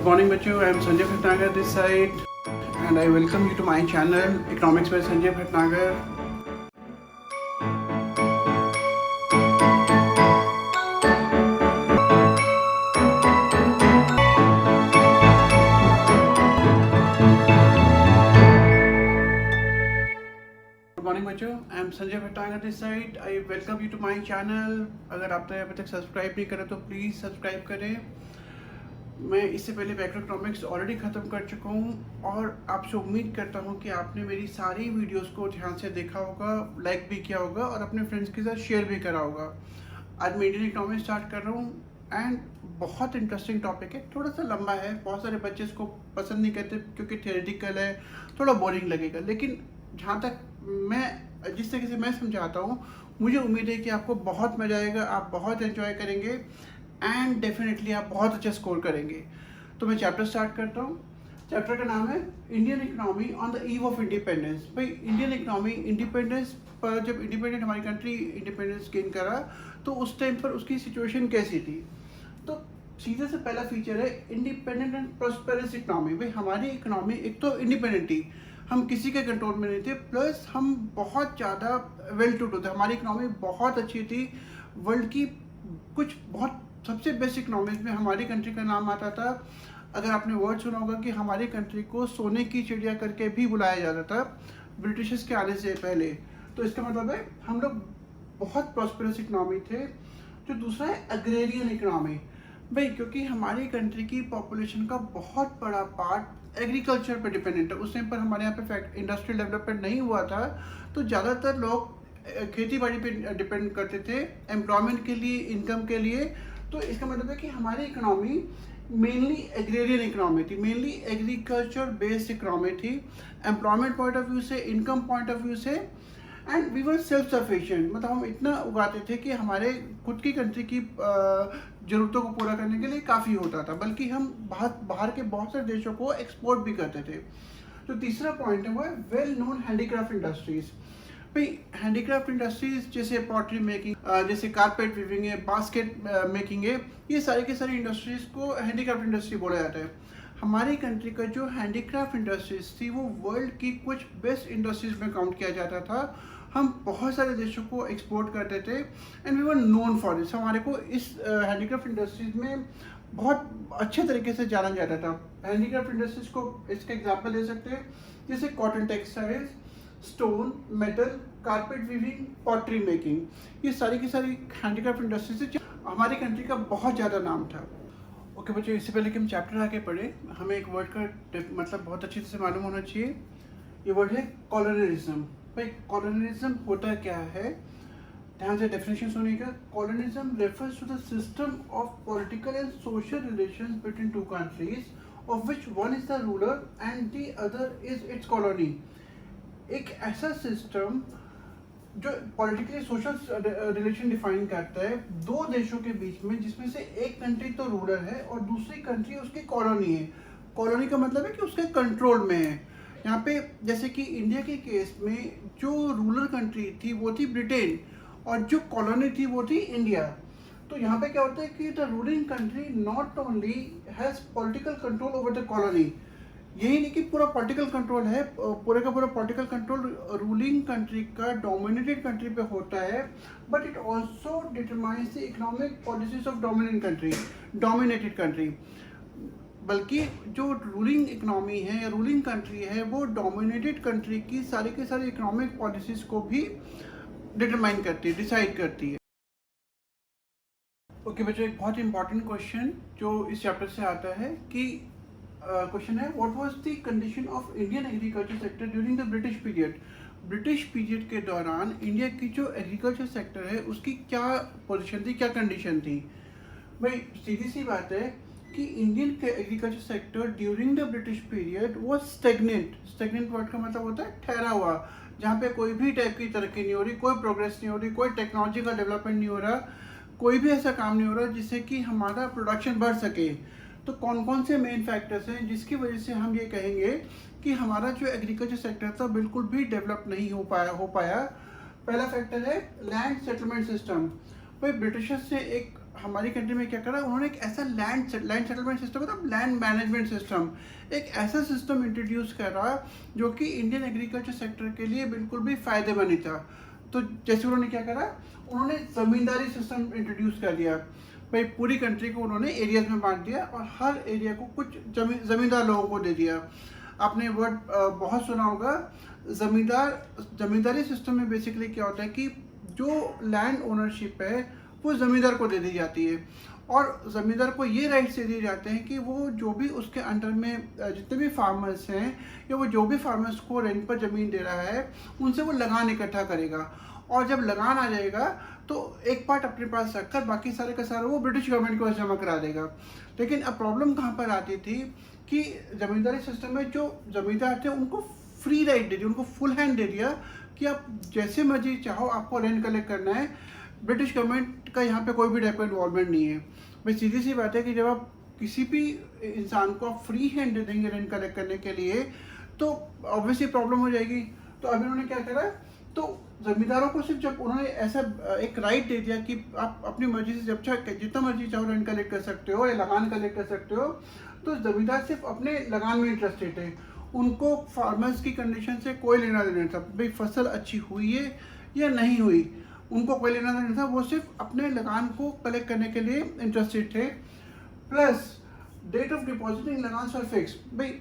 Good morning बच्चों, I am Sanjay Bhatnagar this side and I welcome you to my channel Economics by Sanjay Bhatnagar. Good morning बच्चों, I am Sanjay Bhatnagar this side. I welcome you to my channel. अगर आपने अभी तक subscribe नहीं करा तो please subscribe करें. मैं इससे पहले मैक्रोइकॉनॉमिक्स ऑलरेडी ख़त्म कर चुका हूँ और आपसे उम्मीद करता हूँ कि आपने मेरी सारी वीडियोस को ध्यान से देखा होगा, लाइक भी किया होगा और अपने फ्रेंड्स के साथ शेयर भी करा होगा. आज मैं इंडियन इकोनॉमिक्स स्टार्ट कर रहा हूँ एंड बहुत इंटरेस्टिंग टॉपिक है. थोड़ा सा लंबा है, बहुत सारे बच्चे इसको पसंद नहीं करते क्योंकि थियोरेटिकल है, थोड़ा बोरिंग लगेगा. लेकिन जहाँ तक मैं जिस तरीके से मैं समझाता हूँ, मुझे उम्मीद है कि आपको बहुत मज़ा आएगा, आप बहुत एंजॉय करेंगे एंड डेफिनेटली आप बहुत अच्छा स्कोर करेंगे. तो मैं चैप्टर स्टार्ट करता हूँ. चैप्टर का नाम है Indian economy on the eve of independence. भाई इंडियन इकोनॉमी इंडिपेंडेंस पर, जब इंडिपेंडेंट हमारी कंट्री इंडिपेंडेंस गेन करा तो उस टाइम पर उसकी सिचुएशन कैसी थी. तो सीधे से पहला फीचर है इंडिपेंडेंट एंड प्रॉस्पेरस इकोनॉमी. भाई हमारी इकोनॉमी एक तो इंडिपेंडेंट थी, हम किसी के कंट्रोल में नहीं थे, प्लस हम बहुत ज़्यादा वेल टू डू थे. हमारी इकोनॉमी बहुत अच्छी थी. वर्ल्ड की कुछ बहुत सबसे बेस्ट इकोनॉमीज में हमारी कंट्री का नाम आता था. अगर आपने वर्ड सुना होगा कि हमारी कंट्री को सोने की चिड़िया करके भी बुलाया जाता था ब्रिटिशर्स के आने से पहले. तो इसका मतलब है हम लोग बहुत प्रॉस्पेरस इकोनॉमी थे. जो दूसरा है एग्रेरियन इकोनॉमी. भाई क्योंकि हमारी कंट्री की पॉपुलेशन का बहुत बड़ा पार्ट एग्रीकल्चर पर डिपेंडेंट है. उस टाइम पर हमारे यहाँ पे इंडस्ट्रियल डेवलपमेंट नहीं हुआ था, तो ज़्यादातर लोग खेती बाड़ी पे डिपेंड करते थे एम्प्लॉयमेंट के लिए, इनकम के लिए. तो इसका मतलब है कि हमारी इकोनॉमी मेनली एग्रेरियन इकोनॉमी थी, मेनली एग्रीकल्चर बेस्ड इकोनॉमी थी. एम्प्लॉयमेंट पॉइंट ऑफ व्यू से, इनकम पॉइंट ऑफ व्यू से, and we were self sufficient. मतलब हम इतना उगाते थे कि हमारे खुद की कंट्री की ज़रूरतों को पूरा करने के लिए काफ़ी होता था. बल्कि हम बाहर के बहुत सारे देशों को एक्सपोर्ट भी करते थे. तो तीसरा पॉइंट है वो है वेल नोन हैंडीक्राफ्ट इंडस्ट्रीज़. भाई हैंडीक्राफ्ट इंडस्ट्रीज जैसे पॉटरी मेकिंग, जैसे कारपेट वीविंग है, बास्केट मेकिंग है, ये सारी की सारी इंडस्ट्रीज को हैंडीक्राफ्ट इंडस्ट्री बोला जाता है. हमारी कंट्री का जो हैंडीक्राफ्ट इंडस्ट्रीज थी वो वर्ल्ड की कुछ बेस्ट इंडस्ट्रीज में काउंट किया जाता था. हम बहुत सारे देशों को एक्सपोर्ट करते थे and we were known for this. हमारे को इस हैंडीक्राफ्ट इंडस्ट्रीज में बहुत अच्छे तरीके से जाना जाता था. हैंडीक्राफ्ट इंडस्ट्रीज को इसका एग्जाम्पल दे सकते हैं जैसे cotton textiles, stone, metal, carpet weaving, pottery making. ये सारी की सारी हैंडीक्राफ्ट इंडस्ट्री से हमारी कंट्री का बहुत ज़्यादा नाम था. ओके बच्चों, इससे पहले कि हम चैप्टर आगे पढ़े, हमें एक वर्ड का मतलब बहुत अच्छे से मालूम होना चाहिए. ये वर्ड है कॉलोनियलिज्म. भाई कॉलोनियलिज्म होता क्या है, ध्यान से डेफिनेशन सुनिएगा. Colonialism refers to the system of political and social relations between two countries of which one is the ruler and the other is its colony. एक ऐसा सिस्टम जो पॉलिटिकली सोशल रिलेशन डिफाइन करता है दो देशों के बीच में, जिसमें से एक कंट्री तो रूलर है और दूसरी कंट्री उसकी कॉलोनी है. कॉलोनी का मतलब है कि उसके कंट्रोल में है. यहाँ पे जैसे कि इंडिया के केस में जो रूलर कंट्री थी वो थी ब्रिटेन और जो कॉलोनी थी वो थी इंडिया. तो यहाँ पे क्या होता है कि the ruling country not only has political control over the colony. यही नहीं कि पूरा पॉलिटिकल कंट्रोल है, पूरे का पूरा पॉलिटिकल कंट्रोल रूलिंग कंट्री का डोमिनेटेड कंट्री पे होता है, but it also determines the economic policies of dominated country. बल्कि जो रूलिंग इकोनॉमी है या रूलिंग कंट्री है वो डोमिनेटेड कंट्री की सारी इकोनॉमिक पॉलिसीज को भी डिटरमाइन करती है, डिसाइड करती है. ओके बच्चों, एक बहुत इंपॉर्टेंट क्वेश्चन जो इस चैप्टर से आता है कि क्वेश्चन है what was the condition of Indian agriculture sector during the British period. British period के दौरान इंडिया की जो एग्रीकल्चर सेक्टर है उसकी क्या पोजीशन थी, क्या कंडीशन थी. भाई सीधी सी बात है कि Indian agriculture sector during the British period वो स्टेगनेंट. स्टेगनेंट वर्ड का मतलब होता है ठहरा हुआ, जहाँ पे कोई भी टाइप की तरक्की नहीं हो रही, कोई प्रोग्रेस नहीं हो रही, कोई टेक्नोलॉजी का डेवलपमेंट नहीं हो रहा, कोई भी ऐसा काम नहीं हो रहा जिससे कि हमारा प्रोडक्शन बढ़ सके. तो कौन कौन से मेन फैक्टर्स हैं जिसकी वजह से हम ये कहेंगे कि हमारा जो एग्रीकल्चर सेक्टर था बिल्कुल भी डेवलप नहीं हो पाया. पहला फैक्टर है लैंड सेटलमेंट सिस्टम. भाई ब्रिटिशर्स ने एक हमारी कंट्री में क्या करा, उन्होंने एक ऐसा लैंड सेटलमेंट सिस्टम, मतलब लैंड मैनेजमेंट सिस्टम, एक ऐसा सिस्टम इंट्रोड्यूस करा जो कि इंडियन एग्रीकल्चर सेक्टर के लिए बिल्कुल भी फ़ायदेमंद नहीं था। तो जैसे उन्होंने क्या करा, उन्होंने ज़मींदारी सिस्टम इंट्रोड्यूस कर दिया। भाई पूरी कंट्री को उन्होंने एरियाज में बांट दिया और हर एरिया को कुछ ज़मींदार लोगों को दे दिया। आपने वर्ड बहुत सुना होगा ज़मींदारी सिस्टम में बेसिकली क्या होता है कि जो लैंड ओनरशिप है वो ज़मींदार को दे दी जाती है और ज़मींदार को ये राइट्स दे दिए जाते हैं कि वो जो भी उसके अंडर में जितने भी फार्मर्स हैं या वो जो भी फार्मर्स को रेंट पर ज़मीन दे रहा है उनसे वो लगान इकट्ठा करेगा और जब लगान आ जाएगा तो एक पार्ट अपने पास रखकर बाकी सारे का सारा वो ब्रिटिश गवर्नमेंट को जमा करा देगा। लेकिन अब प्रॉब्लम कहाँ पर आती थी कि ज़मींदारी सिस्टम में जो ज़मींदार थे उनको फ्री राइट दे दिया, उनको फुल हैंड दे दिया कि आप जैसे मर्जी चाहो आपको रेंट कलेक्ट करना है। ब्रिटिश गवर्नमेंट का यहाँ पे कोई भी टाइप का इन्वॉल्वमेंट नहीं है। भाई सीधी सी बात है कि जब आप किसी भी इंसान को आप फ्री हैंड दे देंगे रेंट कलेक्ट करने के लिए तो ऑब्वियसली प्रॉब्लम हो जाएगी। तो अभी उन्होंने क्या करा, तो ज़मींदारों को सिर्फ जब उन्होंने ऐसा एक राइट दे दिया कि आप अपनी मर्जी से जब चाहे जितना मर्जी चाहो रेंट कलेक्ट कर सकते हो या लगान कलेक्ट कर सकते हो, तो ज़मींदार सिर्फ अपने लगान में इंटरेस्टेड है, उनको फार्मर्स की कंडीशन से कोई लेना देना था। भाई फसल अच्छी हुई है या नहीं हुई उनको कोई लेना देना था, वो सिर्फ अपने लगान को कलेक्ट करने के लिए इंटरेस्टेड थे। प्लस डेट ऑफ डिपॉजिटिंग लगान फॉर फिक्स। भाई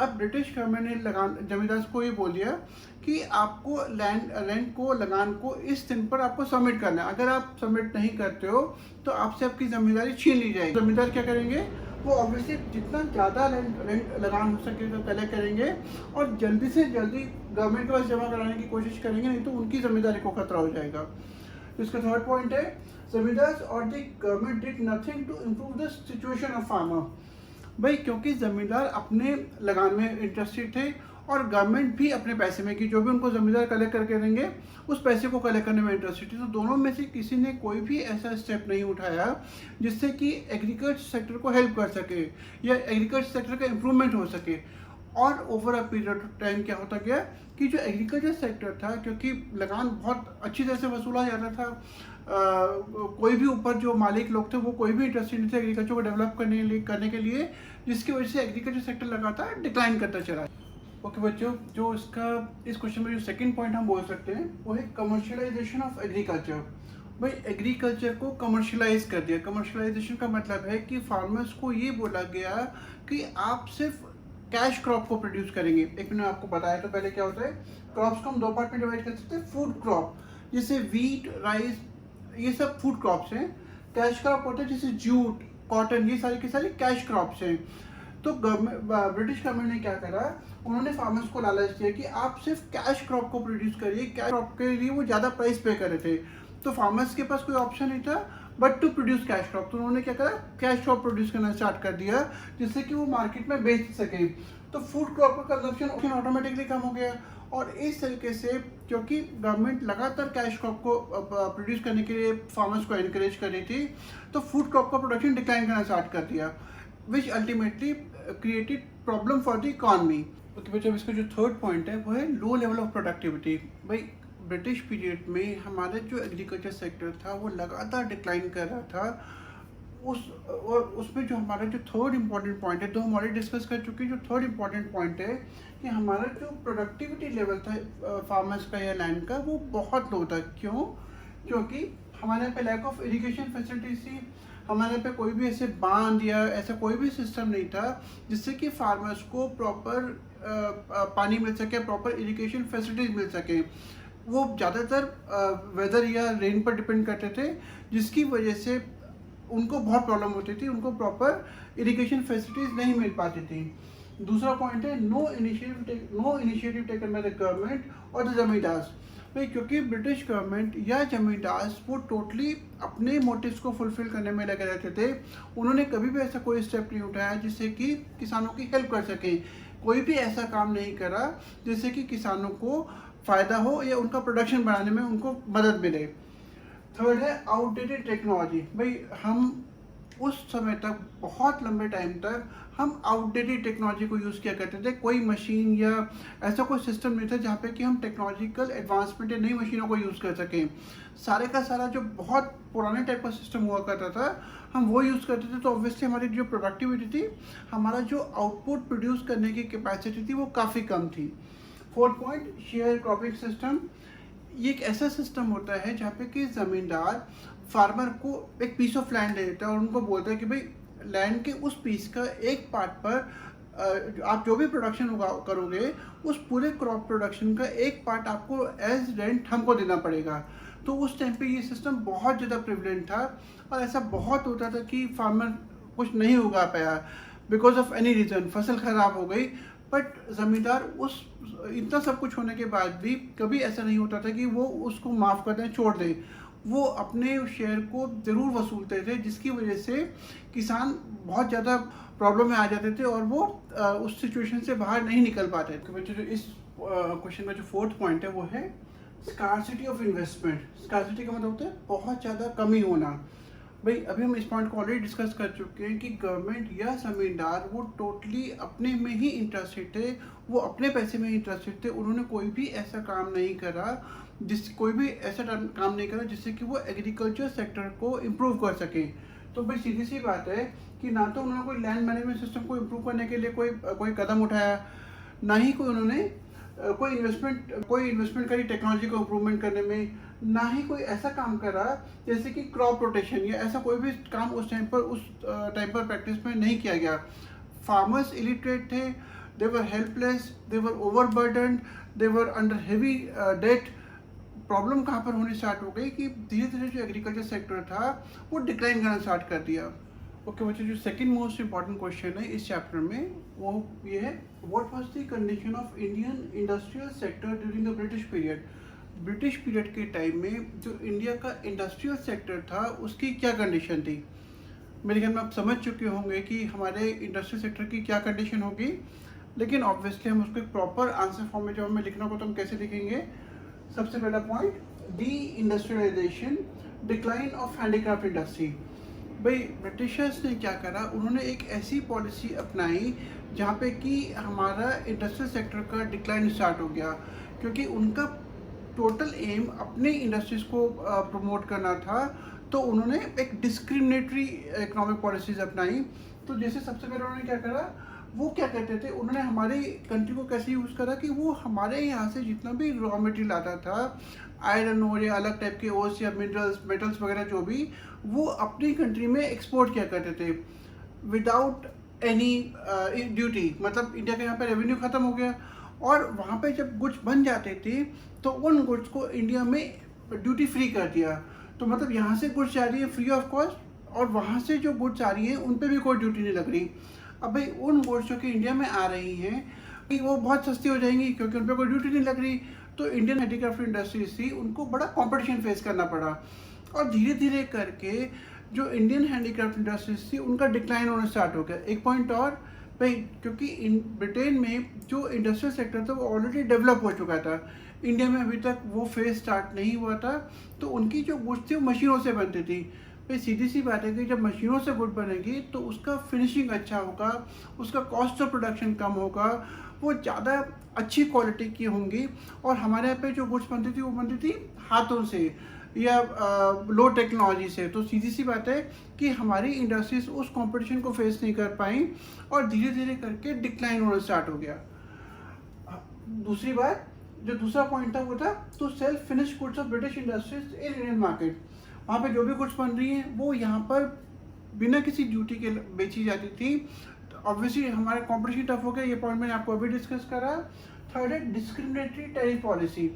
अब ब्रिटिश गवर्नमेंट ने लगान जमींदार को ये बोल दिया कि आपको रेंट को लगान को इस दिन पर आपको सबमिट करना है, अगर आप सबमिट नहीं करते हो तो आपसे आपकी ज़मींदारी छीन ली जाएगी। ज़मींदार क्या करेंगे, वो ऑब्वियसली जितना ज़्यादा रेंट लगान हो सके तो कलेक्ट करेंगे और जल्दी से जल्दी गवर्नमेंट के पास जमा कराने की कोशिश करेंगे, नहीं तो उनकी ज़मींदारी को खतरा हो जाएगा। इसका थर्ड पॉइंट है ज़मींदार और the government did nothing to improve the situation of farmer. भाई क्योंकि ज़मींदार अपने लगान में इंटरेस्टेड थे और गवर्नमेंट भी अपने पैसे में कि जो भी उनको ज़मींदार कलेक्ट करके देंगे उस पैसे को कलेक्ट करने में इंटरेस्टेड थी। तो दोनों में से किसी ने कोई भी ऐसा स्टेप नहीं उठाया जिससे कि एग्रीकल्चर सेक्टर को हेल्प कर सके या एग्रीकल्चर सेक्टर का इम्प्रूवमेंट हो सके। और over a period of time क्या होता गया कि जो एग्रीकल्चर सेक्टर था, क्योंकि लगान बहुत अच्छी तरह से वसूला जाता था, कोई भी ऊपर जो मालिक लोग थे वो कोई भी इंटरेस्टेड नहीं थे एग्रीकल्चर को डेवलप करने के लिए, जिसकी वजह से एग्रीकल्चर सेक्टर लगातार डिक्लाइन करता चला। ओके बच्चों, जो इस क्वेश्चन में जो सेकंड पॉइंट हम बोल सकते हैं वो है कमर्शियलाइजेशन ऑफ एग्रीकल्चर। भाई एग्रीकल्चर को कमर्शियलाइज कर दिया। कमर्शियलाइजेशन का मतलब है कि फार्मर्स को ये बोला गया कि आप सिर्फ कैश क्रॉप को प्रोड्यूस करेंगे। एक मैंने आपको बताया तो पहले क्या होता है, क्रॉप्स को हम दो पार्ट में डिवाइड कर सकते हैं। फूड क्रॉप जैसे वीट, राइस, ये सब फूड क्रॉप्स हैं। कैश क्रॉप होता है जैसे जूट, कॉटन, ये सारी की सारी कैश क्रॉप्स हैं। तो ब्रिटिश गवर्नमेंट ने क्या करा, उन्होंने फार्मर्स को लालच दिया कि आप सिर्फ कैश क्रॉप को प्रोड्यूस करिए। कैश क्रॉप के लिए वो ज़्यादा प्राइस पे कर रहे थे, तो फार्मर्स के पास कोई ऑप्शन नहीं था but to produce cash crop. तो उन्होंने क्या करा, कैश क्रॉप प्रोड्यूस करना स्टार्ट कर दिया जिससे कि वो मार्केट में बेच सके। तो फूड क्रॉप का कंजप्शन ऑटोमेटिकली कम हो गया और इस तरीके से क्योंकि गवर्नमेंट लगातार कैश क्रॉप को प्रोड्यूस करने के लिए फार्मर्स को एनकरेज कर रही थी, तो फूड क्रॉप का प्रोडक्शन डिक्लाइन करना स्टार्ट कर दिया, which ultimately created problem for the economy. Okay बच्चों, इसका जो थर्ड पॉइंट है वो है लो लेवल ऑफ प्रोडक्टिविटी। भाई ब्रिटिश पीरियड में हमारा जो एग्रीकल्चर सेक्टर था वो लगातार डिक्लाइन कर रहा था। उसमें जो हमारा जो थर्ड इम्पॉर्टेंट पॉइंट है, तो हम ऑलरेडी डिस्कस कर चुके हैं, जो थर्ड इम्पॉर्टेंट पॉइंट है कि हमारा जो प्रोडक्टिविटी लेवल था फार्मर्स का या लैंड का वो बहुत लो था। क्यों? क्योंकि हमारे यहाँ पे लैक ऑफ इरिगेशन फैसिलिटीज थी। हमारे यहाँ पे कोई भी ऐसे बांध या ऐसा कोई भी सिस्टम नहीं था जिससे कि फार्मर्स को प्रॉपर पानी मिल सके, प्रॉपर इरिगेशन फैसिलिटीज मिल सके। वो ज़्यादातर वेदर या रेन पर डिपेंड करते थे, जिसकी वजह से उनको बहुत प्रॉब्लम होती थी, उनको प्रॉपर इरिगेशन फैसिलिटीज नहीं मिल पाती थी। दूसरा पॉइंट है no initiative taken by the government और द जमींदार्स। भाई क्योंकि ब्रिटिश गवर्नमेंट या जमींदार्स वो टोटली अपने मोटिव्स को फुलफिल करने में लगे रहते थे। उन्होंने कभी भी ऐसा कोई स्टेप नहीं उठाया जिससे कि किसानों की हेल्प कर सके। कोई भी ऐसा काम नहीं करा जिससे कि किसानों को फ़ायदा हो या उनका प्रोडक्शन बढ़ाने में उनको मदद मिले। थर्ड है आउटडेटेड टेक्नोलॉजी। भाई हम उस समय तक, बहुत लंबे टाइम तक हम आउटडेटेड टेक्नोलॉजी को यूज़ किया करते थे। कोई मशीन या ऐसा कोई सिस्टम नहीं था जहाँ पे कि हम टेक्नोलॉजिकल एडवांसमेंट या नई मशीनों को यूज़ कर सकें। सारे का सारा जो बहुत पुराने टाइप का सिस्टम हुआ करता था, हम वो यूज़ करते थे। तो ऑब्वियसली हमारी जो प्रोडक्टिविटी थी, हमारा जो आउटपुट प्रोड्यूस करने की कैपेसिटी थी, वो काफ़ी कम थी। Fourth point, share cropping system. ये एक ऐसा सिस्टम होता है जहाँ पे कि ज़मींदार फार्मर को एक पीस ऑफ लैंड दे देता है और उनको बोलता है कि भाई लैंड के उस पीस का एक पार्ट पर आप जो भी प्रोडक्शन करोगे, उस पूरे क्रॉप प्रोडक्शन का एक पार्ट आपको एज रेंट हमको देना पड़ेगा। तो उस टाइम पे ये सिस्टम बहुत ज़्यादा प्रिवलेंट था और ऐसा बहुत होता था कि फार्मर कुछ नहीं उगा पाया बिकॉज ऑफ एनी रीज़न, फसल ख़राब हो गई। बट ज़मींदार उस इतना सब कुछ होने के बाद भी कभी ऐसा नहीं होता था कि वो उसको माफ़ कर दें, छोड़ दें। वो अपने शेयर को ज़रूर वसूलते थे, जिसकी वजह से किसान बहुत ज़्यादा प्रॉब्लम में आ जाते थे और वो उस सिचुएशन से बाहर नहीं निकल पाते थे। बच्चों, जो इस क्वेश्चन का जो फोर्थ पॉइंट है वो है स्कार्सिटी ऑफ इन्वेस्टमेंट। स्कार्सिटी का मतलब होता है बहुत ज़्यादा कमी होना। भाई अभी हम इस पॉइंट को ऑलरेडी डिस्कस कर चुके हैं कि गवर्नमेंट या ज़मींदार वो टोटली अपने में ही इंटरेस्टेड थे, वो अपने पैसे में ही इंटरेस्टेड थे। उन्होंने कोई भी ऐसा काम नहीं करा जिससे कि वो एग्रीकल्चर सेक्टर को इम्प्रूव कर सकें। तो भाई सीधी सी बात है कि ना तो उन्होंने कोई लैंड मैनेजमेंट सिस्टम को इम्प्रूव करने के लिए कोई कदम उठाया, ना ही कोई उन्होंने कोई इन्वेस्टमेंट करी टेक्नोलॉजी को इम्प्रूवमेंट करने में, ना ही कोई ऐसा काम करा जैसे कि क्रॉप रोटेशन या ऐसा कोई भी काम उस टाइम पर प्रैक्टिस में नहीं किया गया। फार्मर्स इलिटरेट थे, they were helpless, they were overburdened, they were under heavy debt. Problem कहाँ पर होनी स्टार्ट हो गई कि धीरे धीरे जो एग्रीकल्चर सेक्टर था वो डिक्लाइन करना स्टार्ट कर दिया। ओके बच्चों, जो सेकंड मोस्ट इम्पॉर्टेंट क्वेश्चन है इस चैप्टर में वो ये है, what was the condition of Indian industrial sector during the British period. British period के टाइम में जो इंडिया का इंडस्ट्रियल सेक्टर था उसकी क्या कंडीशन थी। मेरे ख्याल में आप समझ चुके होंगे कि हमारे इंडस्ट्रियल सेक्टर की क्या कंडीशन होगी, लेकिन ऑब्वियसली हम उसको एक प्रॉपर आंसर फॉर्म में जब हमें लिखना होगा तो हम कैसे लिखेंगे। सबसे पहला point, deindustrialisation, decline of handicraft industry. भाई ब्रिटिशर्स ने क्या करा, उन्होंने एक ऐसी पॉलिसी अपनाई जहाँ पे कि हमारा इंडस्ट्रियल सेक्टर का डिक्लाइन स्टार्ट हो गया, क्योंकि उनका टोटल एम अपने इंडस्ट्रीज को प्रमोट करना था। तो उन्होंने एक डिस्क्रिमिनेटरी इकोनॉमिक पॉलिसीज अपनाई। तो जैसे सबसे पहले उन्होंने क्या करा, वो क्या कहते थे, उन्होंने हमारी कंट्री को कैसे यूज़ करा कि वो हमारे यहाँ से जितना भी रॉ मटेरियल आता था, आयरन और या अलग टाइप के ओर्स या मेटल्स वगैरह जो भी, वो अपनी कंट्री में एक्सपोर्ट किया करते थे विदाउट एनी ड्यूटी। मतलब इंडिया का यहाँ पे रेवेन्यू ख़त्म हो गया और वहाँ पे जब गुड्स बन जाते थे तो उन गुड्स को इंडिया में ड्यूटी फ्री कर दिया। तो मतलब यहाँ से गुड्स जा रही है फ्री ऑफ कॉस्ट और वहाँ से जो गुड्स आ रही हैं उन पे भी कोई ड्यूटी नहीं लग रही। अब भाई उन गुड्स जो कि इंडिया में आ रही हैं कि वो बहुत सस्ती हो जाएंगी क्योंकि उन पर कोई ड्यूटी नहीं लग रही। तो इंडियन हैंडीक्राफ्ट इंडस्ट्रीज थी, उनको बड़ा कंपटीशन फेस करना पड़ा और धीरे धीरे करके जो इंडियन हैंडीक्राफ्ट इंडस्ट्रीज थी उनका डिक्लाइन होना स्टार्ट हो गया। एक पॉइंट और भाई, क्योंकि ब्रिटेन में जो इंडस्ट्रियल सेक्टर था वो ऑलरेडी डेवलप हो चुका था, इंडिया में अभी तक वो फेज स्टार्ट नहीं हुआ था। तो उनकी जो गुड्स थी वो मशीनों से बनती थी। भाई सीधी सी बात है कि जब मशीनों से गुड बनेगी तो उसका फिनिशिंग अच्छा होगा, उसका कॉस्ट ऑफ प्रोडक्शन कम होगा, वो ज़्यादा अच्छी क्वालिटी की होंगी। और हमारे यहाँ पे जो गुड्स बनती थी वो बनती थी हाथों से या लो टेक्नोलॉजी से। तो सीधी सी बात है कि हमारी इंडस्ट्रीज उस कंपटीशन को फेस नहीं कर पाई और धीरे धीरे करके डिक्लाइन होना स्टार्ट हो गया। दूसरी बात, जो दूसरा पॉइंट था वो था to sell finish goods of British industries in Indian market. वहाँ पे जो भी गुड्स बन रही हैं वो यहाँ पर बिना किसी ड्यूटी के बेची जाती थी। ऑब्वियसली हमारा कॉम्पिटिशन टफ हो गया, ये पॉइंट मैंने आपको अभी डिस्कस करा। थर्ड है डिस्क्रिमिनेटरी टैरिफ पॉलिसी।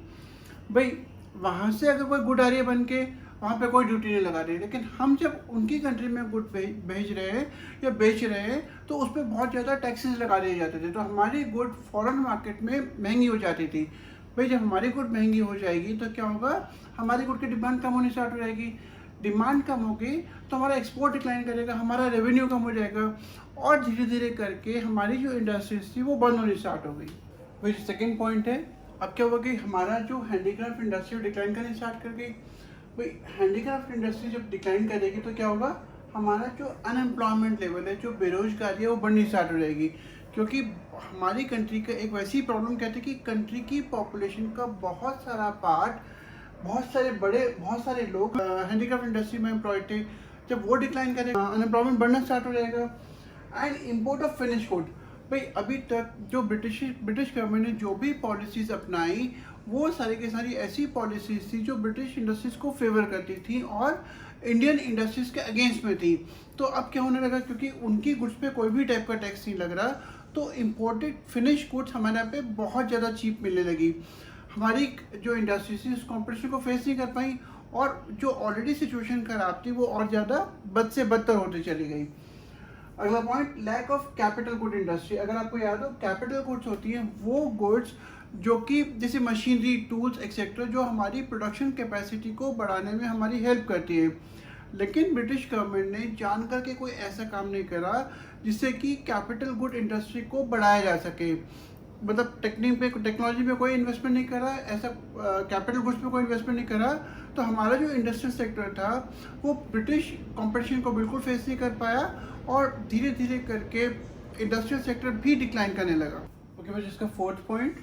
भाई वहाँ से अगर कोई गुड आ रही है बन के, वहाँ पे कोई ड्यूटी नहीं लगा रही, लेकिन हम जब उनकी कंट्री में गुड भेज रहे हैं या बेच रहे हैं तो उस पर बहुत ज़्यादा टैक्सेस लगा दिए जाते थे। तो हमारी गुड फॉरेन मार्केट में महंगी हो जाती थी। भाई जब हमारी गुड महंगी हो जाएगी तो क्या होगा, हमारी गुड की डिमांड कम होनी स्टार्ट हो जाएगी। डिमांड कम होगी तो हमारा एक्सपोर्ट डिक्लाइन करेगा, हमारा रेवेन्यू कम हो जाएगा और धीरे धीरे करके हमारी जो इंडस्ट्रीज थी वो बंद होनी स्टार्ट हो गई। वही सेकेंड पॉइंट है, अब क्या होगा कि हमारा जो हैंडीक्राफ्ट इंडस्ट्री डिक्लाइन करनी स्टार्ट कर गई। भाई हैंडीक्राफ्ट इंडस्ट्री जब डिक्लाइन करेगी तो क्या होगा, हमारा जो अनएम्प्लॉयमेंट लेवल है, जो बेरोजगारी है, वो बढ़नी स्टार्ट हो जाएगी। क्योंकि हमारी कंट्री का एक वैसी प्रॉब्लम कहते हैं कि कंट्री की पॉपुलेशन का बहुत सारा पार्ट, बहुत सारे लोग हैंडीक्राफ्ट इंडस्ट्री में एम्प्लॉयड थे। जब वो डिक्लाइन करेगा, अनएम्प्लॉयमेंट बढ़ना स्टार्ट हो जाएगा। And import of finish good, भाई अभी तक जो ब्रिटिश गवर्नमेंट ने जो भी पॉलिसीज़ अपनाई, वो सारी की सारी ऐसी पॉलिसीज़ थी जो ब्रिटिश इंडस्ट्रीज़ को फेवर करती थी और इंडियन इंडस्ट्रीज़ के अगेंस्ट में थी। तो अब क्या होने लगा, क्योंकि उनकी गुड्स पे कोई भी टाइप का टैक्स नहीं लग रहा, तो इम्पोर्टेड फिनिश गुड्स हमारे यहाँ पे बहुत ज़्यादा चीप मिलने लगी। हमारी जो इंडस्ट्रीज थी उस कॉम्पिटिशन को फेस नहीं कर पाई, और जो ऑलरेडी सिचुएशन खराब थी वो और ज़्यादा बद से बदतर होती चली गई। अगला point, lack of capital good industry. अगर आपको याद हो, कैपिटल गुड्स होती हैं वो गुड्स जो कि जैसे मशीनरी, टूल्स एक्सेट्रा, जो हमारी प्रोडक्शन कैपेसिटी को बढ़ाने में हमारी हेल्प करती है। लेकिन ब्रिटिश गवर्नमेंट ने जान करके कोई ऐसा काम नहीं करा जिससे कि कैपिटल गुड इंडस्ट्री को बढ़ाया जा सके। मतलब टेक्नोलॉजी पे कोई इन्वेस्टमेंट नहीं करा, ऐसा कैपिटल गुड्स पे कोई इन्वेस्टमेंट नहीं करा। तो हमारा जो इंडस्ट्रियल सेक्टर था वो ब्रिटिश कंपटीशन को बिल्कुल फेस नहीं कर पाया, और धीरे धीरे करके इंडस्ट्रियल सेक्टर भी डिक्लाइन करने लगा। ओके भाई, जिसका fourth point,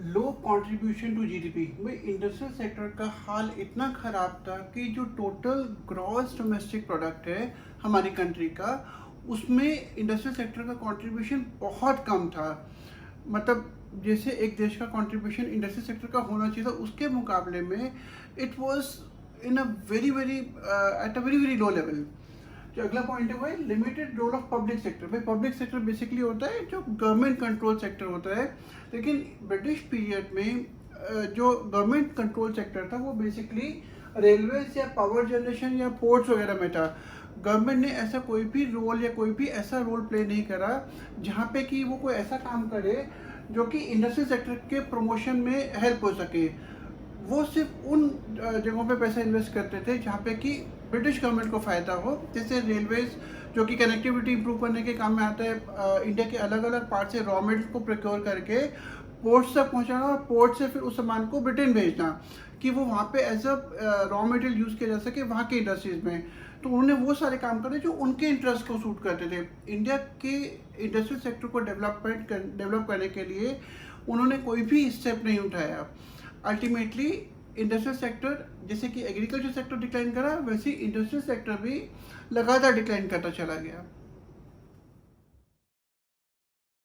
low contribution to GDP. भाई इंडस्ट्रियल सेक्टर का हाल इतना ख़राब था कि जो टोटल ग्रॉस डोमेस्टिक प्रोडक्ट है हमारी कंट्री का, उसमें इंडस्ट्रियल सेक्टर का कंट्रीब्यूशन बहुत कम था। मतलब जैसे एक देश का कंट्रीब्यूशन इंडस्ट्रियल सेक्टर का होना चाहिए था, उसके मुकाबले में it was in a very at a very low level. जो अगला पॉइंट है वो है limited role of public sector. भाई पब्लिक सेक्टर बेसिकली होता है जो गवर्नमेंट कंट्रोल सेक्टर होता है, लेकिन ब्रिटिश पीरियड में जो गवर्नमेंट कंट्रोल सेक्टर था वो बेसिकली रेलवेज या पावर जनरेशन या पोर्ट्स वगैरह में था। गवर्नमेंट ने ऐसा कोई भी रोल या कोई भी ऐसा रोल प्ले नहीं करा जहाँ पे कि वो कोई ऐसा काम करे जो कि इंडस्ट्रियल सेक्टर के प्रमोशन में हेल्प हो सके। वो सिर्फ उन जगहों पे पैसा इन्वेस्ट करते थे जहाँ पे कि ब्रिटिश गवर्नमेंट को फ़ायदा हो, जैसे रेलवेज जो कि कनेक्टिविटी इंप्रूव करने के काम में आता है, इंडिया के अलग अलग पार्ट से रॉ मटेरियल को प्रोक्योर करके पोर्ट्स तक पहुँचाना, और पोर्ट से फिर उस सामान को ब्रिटेन भेजना कि वो वहाँ पे as a raw material use किया जा सके वहाँ के इंडस्ट्रीज़ में। तो उन्होंने वो सारे काम करे जो उनके इंटरेस्ट को सूट करते थे। इंडिया के इंडस्ट्रियल सेक्टर को डेवलप करने के लिए उन्होंने कोई भी स्टेप नहीं उठाया। अल्टीमेटली इंडस्ट्रियल सेक्टर, जैसे कि एग्रीकल्चर सेक्टर डिक्लाइन करा, वैसे इंडस्ट्रियल सेक्टर भी लगातार डिक्लाइन करता चला गया।